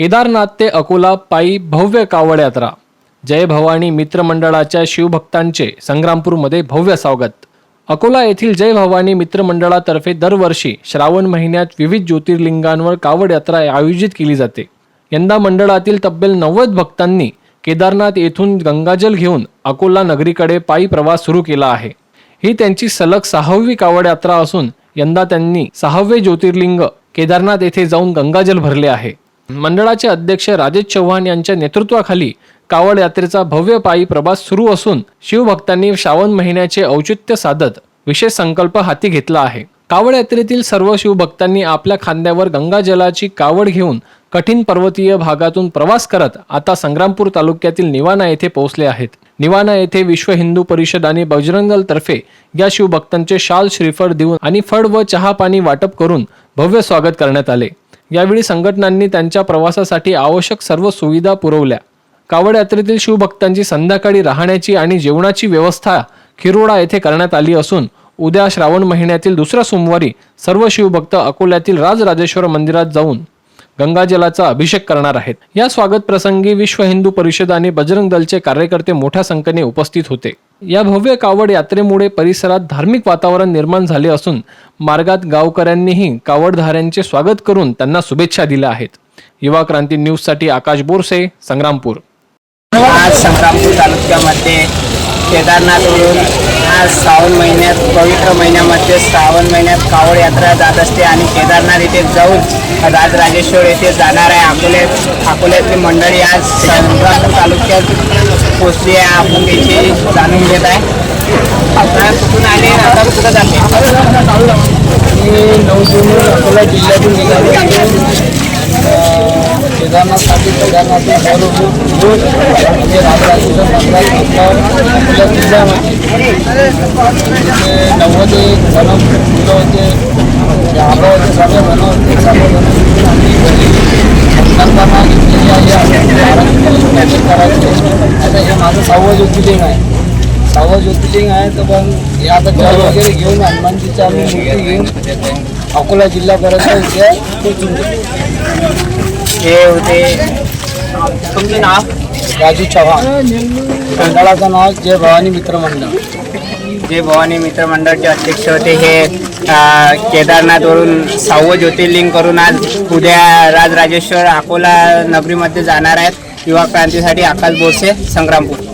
केदारनाथ ते अकोला पायी भव्य कावड यात्रा। जय भवानी मित्रमंडळाच्या शिवभक्तांचे संग्रामपूरमध्ये भव्य स्वागत। अकोला येथील जय भवानी मित्रमंडळातर्फे दरवर्षी श्रावण महिन्यात विविध ज्योतिर्लिंगांवर कावड यात्रा आयोजित केली जाते। यंदा मंडळातील तब्बल 90 भक्तांनी केदारनाथ येथून गंगाजल घेऊन अकोला नगरीकडे पायी प्रवास सुरू केला आहे। ही त्यांची सलग 6वी कावड यात्रा असून यंदा त्यांनी 6वे ज्योतिर्लिंग केदारनाथ येथे जाऊन गंगाजल भरले आहे। मंडळाचे अध्यक्ष राजेश चव्हाण यांच्या नेतृत्वाखाली कावड यात्रेचा भव्य पायी प्रवास सुरू असून शिवभक्तांनी श्रावण महिन्याचे औचित्य साधत विशेष संकल्प हाती घेतला आहे। कावड यात्रेतील सर्व शिवभक्तांनी आपल्या खांद्यावर गंगाजलाची कावड घेऊन कठीण पर्वतीय भागातून प्रवास करत आता संग्रामपूर तालुक्यातील निवाणा येथे पोहोचले आहेत। निवाणा येथे विश्व हिंदू परिषद आणि बजरंग दल तर्फे या शिवभक्तांचे शाल श्रीफळ देऊन आणि फळ व चहा पाणी वाटप करून भव्य स्वागत करण्यात आले। यावेळी संघटनांनी त्यांच्या प्रवासासाठी आवश्यक सर्व सुविधा पुरवल्या। कावड यात्रेतील शिवभक्तांची संध्याकाळी राहण्याची आणि जेवणाची व्यवस्था खिरोडा येथे करण्यात आली असून उद्या श्रावण महिन्यातील दुसऱ्या सोमवारी सर्व शिवभक्त अकोल्यातील राजराजेश्वर मंदिरात जाऊन गंगाजलाचा अभिषेक करणार आहेत। या स्वागत प्रसंगी विश्व हिंदू परिषद आणि बजरंग दलचे कार्यकर्ते मोठ्या संख्येने उपस्थित होते। या भव्य कावड यात्रेमुळे परिसरात धार्मिक वातावरण निर्माण झाले असून मार्गात गावकऱ्यांनीही कावडधाऱ्यांचे स्वागत करून त्यांना शुभेच्छा दिल्या आहेत। युवा क्रांती न्यूज साठी आकाश बोरसे, संग्रामपूर। आज संग्रामपूर तालुक्यामध्ये केदारनाथवरून आज श्रावण महिन्यात पवित्र महिन्यामध्ये श्रावण महिन्यात कावड यात्रा जात असते आणि केदारनाथ येथे जाऊन राजराजेश्वर येथे जाणार आहे। अकोल्यातली मंडळी आज संग्रामपूर तालुक्यात पोचली आहे। आपण त्याची जाणून घेत आहे। आपल्याला कुठून आले, आता कुठं जाते? 9 जून अकोला जिल्ह्यातून निघाले केदारनाथसाठी राजराजेश्वर मंदिरात अकोला जिल्ह्यामध्ये 90 जण मुलं होते, आबा होते, सगळे जण होते। सर्व जण आम्ही संकल्पना घेतलेली आहे करायचे। आता हे माझं 6वं ज्योतिर्लिंग आहे। 6वं ज्योतिर्लिंग आहे तर पण हे आता जल वगैरे घेऊन हनुमानजीची आम्ही मूर्ती घेऊन अकोला जिल्ह्यापर्यंत इथे पोचून हे होते तुमचे नाव? राजू चव्हाण। मंडळाचं नाव जय भवानी मित्रमंडळ। जय भवानी मित्रमंडळचे अध्यक्ष होते। हे केदारनाथवरून 6वं ज्योतिर्लिंग करून आज उद्या राजराजेश्वर अकोला नगरीमध्ये जाणार आहेत। युवा क्रांतीसाठी आकाश बोरसे, संग्रामपूर।